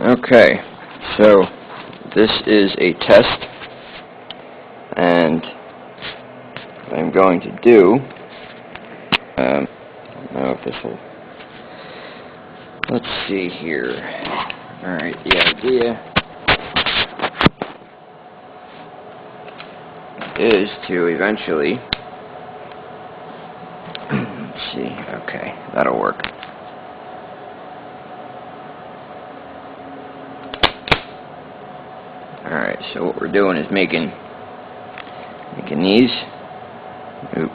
Okay, so this is a test, and what I'm going to do, I don't know if this will, let's see here. Alright, the idea is to eventually, let's see, okay, that'll work. Alright, so what we're doing is making these. Oop.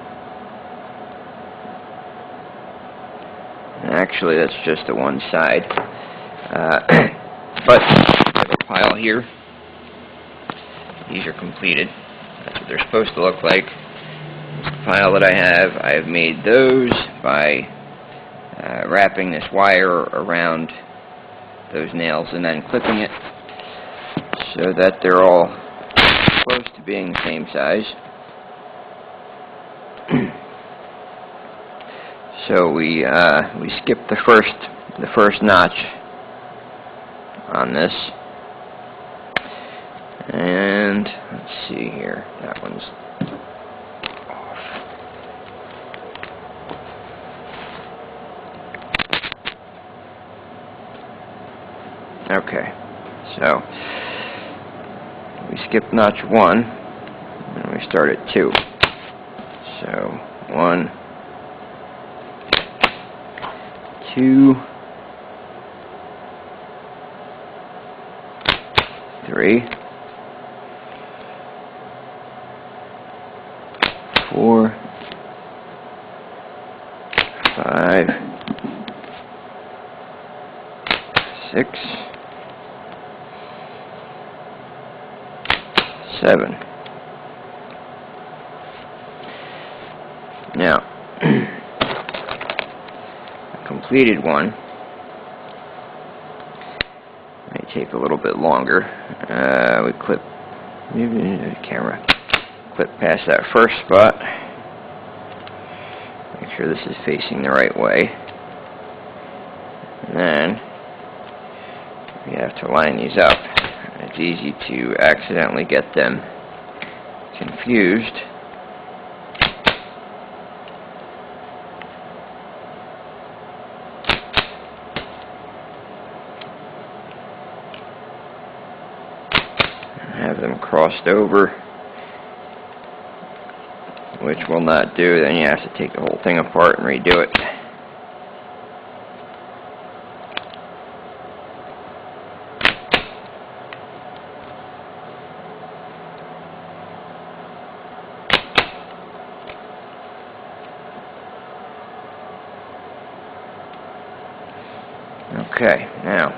And actually, that's just the one side. But I have a pile here. These are completed. That's what they're supposed to look like. This pile that I have made those by wrapping this wire around those nails and then clipping it so that they're all close to being the same size. So we skipped the first notch on this, and let's see here. That one's off. Okay, so we skipped notch 1, and we start at 2. So 1, 2, 3, 4, 5, 6, 7. Now, a completed one may take a little bit longer. We clip, camera, clip past that first spot. Make sure this is facing the right way. And then we have to line these up. It's easy to accidentally get them confused. Have them crossed over, which will not do. Then you have to take the whole thing apart and redo it. Okay, now